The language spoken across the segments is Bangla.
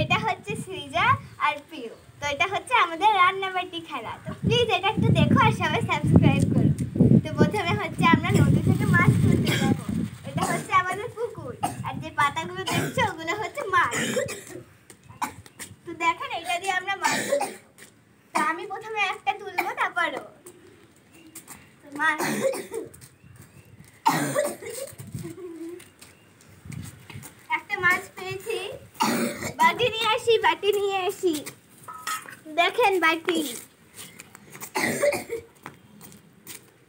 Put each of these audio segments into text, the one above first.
এটা হচ্ছে সৃজা আর পিউ। তো এটা হচ্ছে আমাদের রান্নাবাটি খেলা। তো প্লিজ এটা একটু দেখো আর সবাই সাবস্ক্রাইব করো। তো প্রথমে হচ্ছে আমরা নদী থেকে মাছ ধরতে যাবো। এটা হচ্ছে আমাদের পুকুর, আর যে পাতাগুলো দেখছো ওগুলো হচ্ছে মাছ। তো দেখেন এটা দিয়ে আমরা মাছ ধরবো। তো আমি প্রথমে একটা তুলবো, তারপরও মাছ একটা মাছ পেয়েছি। বাটি নিয়ে আসি। দেখেন বাটি।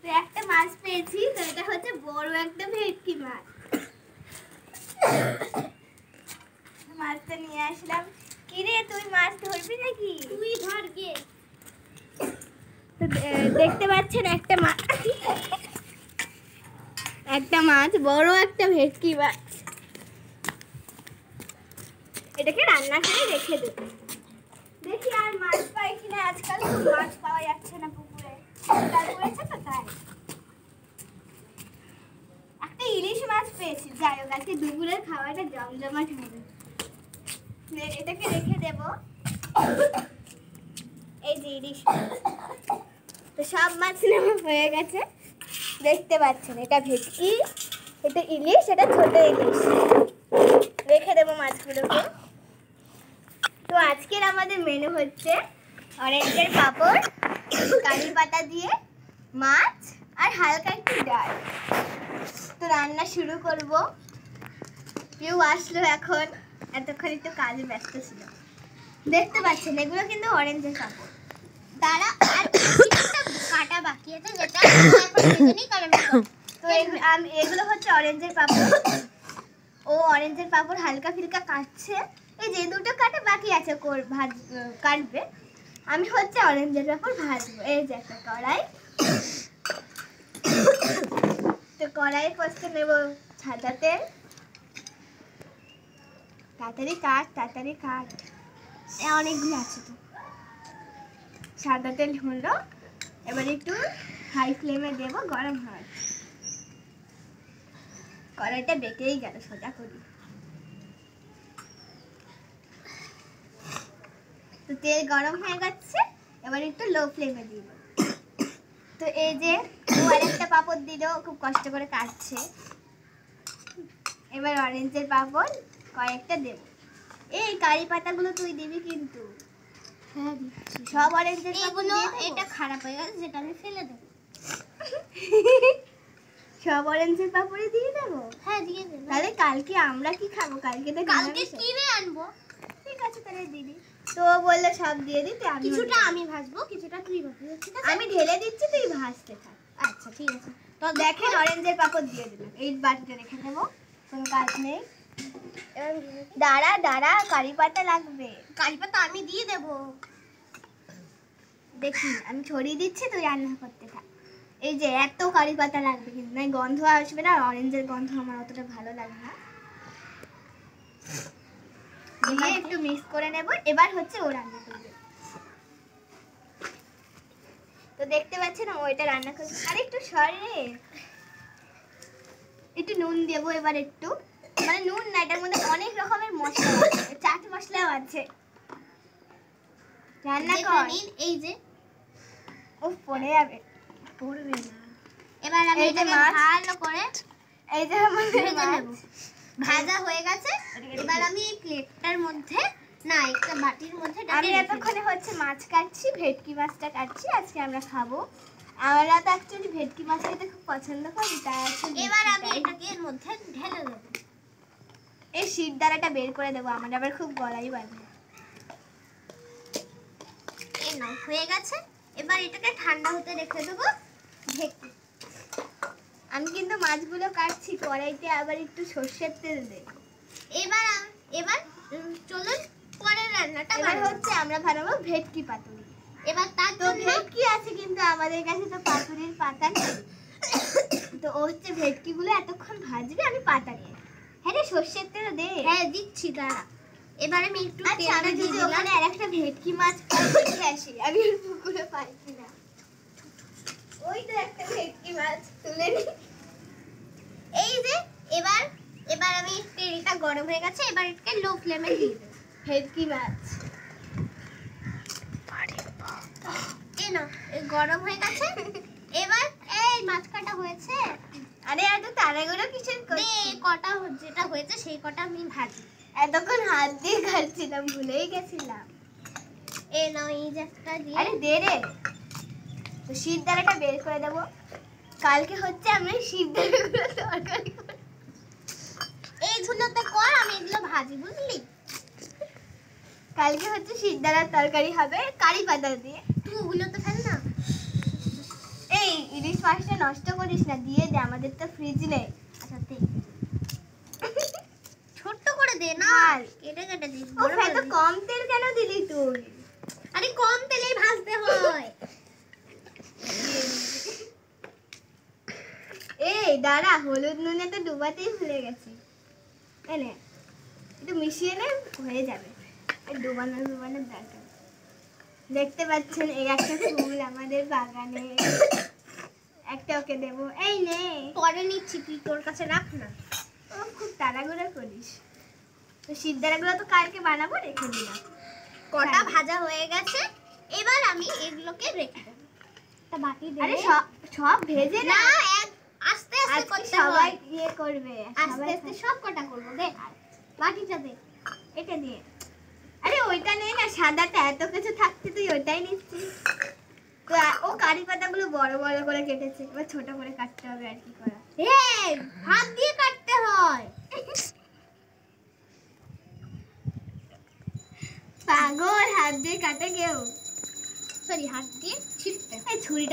তো একটা মাছ পেয়েছি। তো এটা হচ্ছে বড় একটা ভেটকি মাছ। মাছটা নিয়ে আসলাম। কিরে তুই মাছ ধরবি নাকি? তুই ধর গিয়ে। তো দেখতে পাচ্ছেন একটা মাছ, বড় একটা ভেটকি মাছ। এটাকে রান্না করে রেখে দেব। দেখি আর মাছ পাই কিনা। আজকাল মাছ পাওয়া যাচ্ছে না পুকুরে, তারপরে তো তাই একটা ইলিশ মাছ পেয়েছি। যাই হোক, আজকে দুপুরের খাওয়াটা জমজমাট হবে। এটাকে রেখে দেব। এই যে ইলিশ মাছ। তো সব মাছ নেওয়া হয়ে গেছে। দেখতে পাচ্ছেন এটা ভেটকি, এটা ইলিশ, এটা ছোট ইলিশ। রেখে দেবো মাছগুলোকে। তো আজকের আমাদের মেনু হচ্ছে অরেঞ্জের পাঁপড়, কারি পাতা দিয়ে মাছ, আর হালকা একটু ডাল। তো রান্না শুরু করব। কেউ আসলো এখন, এতক্ষণ একটু কাজে ব্যস্ত ছিল। দেখতে পাচ্ছেন এগুলো কিন্তু অরেঞ্জের পাঁপড়। তারা আর কাটা বাকি আছে, যেটা তো এগুলো হচ্ছে অরেঞ্জের পাঁপড়। ও অরেঞ্জের পাঁপড় হালকা ফিলকা কাটছে। এই যে দুটো কাটা বাকি আছে কাটবে। আমি হচ্ছে অরেঞ্জের পাঁপড় ভাজবো। এই যে একটা কড়াই। তো কড়াই পোস্তে নেব সাদা তেল। তাড়াতাড়ি কাট অনেকগুলো আছে তো। সাদা তেল হলো, এবার একটু হাই ফ্লেমে দেবো, গরম হয়। কড়াইটা বেঁকেই গেল, সোজা করি। তো তেল গরম হয়ে গেছে, এবার একটু লো ফ্লেমে দিব। তো এই যে ও আরেকটা পাঁপড় দিল, খুব কষ্ট করে কাটছে। এবার অরেঞ্জের পাঁপড় কয়েকটা দেব। এই কারি পাতাগুলো তুই দিবি কিন্তু। হ্যাঁ দিচ্ছি। সব অরেঞ্জের পাঁপড় দিয়ে দেব। এটা খারাপ হয়ে গেছে, যেটা আমি ফেলে দেব। সব অরেঞ্জের পাঁপড়ে দিয়ে দেবো? হ্যাঁ দিয়ে দেব। তাহলে কালকে আমরা কি খাবো? কালকে কিনে আনবো। ঠিক আছে তাহলে দিবি। তো বললে সব দিয়ে দিতে, কিছুটা আমি ভাজবো, কিছুটা তুই ভাজবি। ঠিক আছে, আমি ঢেলে দিচ্ছি, তুই ভাজতে থাক। আচ্ছা ঠিক আছে। তো দেখেন অরেঞ্জের পাঁপড় দিয়ে দিলাম। এই বাটিটা রেখে দেবো, কোনো কাজ নেই। দাঁড়া কারি পাতা লাগবে। কারি পাতা আমি দিয়ে দেবো। দেখি আমি ছড়িয়ে দিচ্ছি, তুই রান্না করতে থাক। এই যে এত কারি পাতা লাগবে কিন্তু, না গন্ধ আসবে না। অরেঞ্জের গন্ধ আমার অতটা ভালো লাগে না। একটু মিক্স করে নেব। এবার হচ্ছে ও রান্না করবে। তো দেখতে পাচ্ছেন ওইটা রান্না করবে। আর একটু সরে একটু নুন দেবো। এবার একটু, মানে নুন না, এটার মধ্যে অনেক রকমের মশলা আছে, চাট মশলাও আছে। রান্না কর। এই যে ও পড়ে যাবে। পড়বে না। এবার আমি এটা ভালো করে, এই যে আমাদের মাছ ভাজা হয়ে গেছে। এবার আমি এই প্লেটটার মধ্যে, না একটা বাটির মধ্যে, আমি এতক্ষণে হচ্ছে মাছ কাটছি, ভেটকি মাছটা কাটছি। আজকে আমরা খাবো। আমরা তো অ্যাকচুয়ালি ভেটকি মাছ খেতে খুব পছন্দ করি, তাই এবার আমি এটাকে এর মধ্যে ঢেলে দেবো। এই শিরদাঁড়াটা বের করে দেবো, আমার আবার খুব গলাই বাঁধে। এই নাও হয়ে গেছে। এবার এটাকে ঠান্ডা হতে রেখে দেবো ঢেকে। আমি কিন্তু মাছগুলো কাটছি, কড়াইতে আবার একটু সরষের তেল দেব। এবার চলুন পরের রান্নাটা। এবার হচ্ছে আমরা বানাবো ভেটকি পাতুরি। এবার তার তো ভেটকি আছে, কিন্তু আমাদের কাছে তো পাতুরির পাতা নেই। তো ও হচ্ছে ভেটকিগুলো এতক্ষণ ভাজবে, আমি পাতা নিয়ে। হ্যাঁ রে, সরষের তেল দে। হ্যাঁ দিচ্ছি, দাঁড়া। এবার আমি একটু তেলটা দিয়ে দিলাম। ওখানে আরেকটা ভেটকি মাছ দেখে আসি, আমি পুকুরে পাইছি না। ওই তো একটা ভেটকি মাছ তুলে নি। এই যে এবার আমি তেলটা গরম হয়ে গেছে, এবার এটাকে লো ফ্লেমে দিয়ে দেব। ভেটকি মাছ। এই না, গরম হয়ে গেছে। এবার এই মাছ কাটা হয়েছে। আরে এত তাড়াগুলো কিসের করছিস? কটা যেটা হয়েছে সেই কটা আমি ভাজি। এতক্ষণ হাত দিয়ে কাটছিলাম, ভুলেই গেছিলাম। এই নাও, এই যে একটা দিয়ে। আরে দে রে, তো শিরদাঁড়াটা বের করে দেবো। কালকে হচ্ছে আমরা শিরদাঁড়াগুলো তরকারি করব। এইগুলোতে কর, আমি এগুলো ভাজি, বুঝলি? কালকে হচ্ছে শিরদাঁড়ার তরকারি হবে কারি পাতা দিয়ে। তুই ওগুলোতে ফেল না। এই ইলিশ মাছটা নষ্ট করিস না, দিয়ে দে, আমাদের তো ফ্রিজ নেই। আচ্ছা দে, ছোট্ট করে দে না, কেটে কেটে দিস। ও এত কম তেল কেন দিলি তুই? আরে কম তেলেই ভাজতে হয়। এই দাঁড়া, হলুদ নুনে তো ডুবাতেই ভুলে গেছি। এনে একটু মিশিয়ে নে, হয়ে যাবে। আর ডুবানোর দরকার। দেখতে পাচ্ছেন এই একটা ফুল আমাদের বাগানে, একটা ওকে দেবো। এই নে, পরে নিচ্ছি, তুই তোর কাছে রাখ না। ও খুব তাড়াহুড়ো করিস। তো সিদ্ধারাগুলো তো কালকে বানাবো, রেখে দিলাম। কটা ভাজা হয়ে গেছে, এবার আমি এগুলোকে রেখে দেবো। তা বাটি দে। আরে সব ভেজে না, আস্তে আস্তে করতে হয়। সবাই ইয়ে করবে, আস্তে আস্তে সব কটা করব। দে বাটিটা দে, এটা দিয়ে। আরে ওইটা নে না, সাদাটা, এত কিছু থাকতে তুই ওইটাই নিচ্ছিস। ও কারি পাতাগুলো বড় বড় করে কেটেছে, এবার ছোট করে কাটতে হবে। আর কি করা, হাত দিয়ে কাটতে হয়। পাগল, হাত দিয়ে কাটে কেউ? সরি, হাত দিয়ে ছিটতে। এই ছুরিটা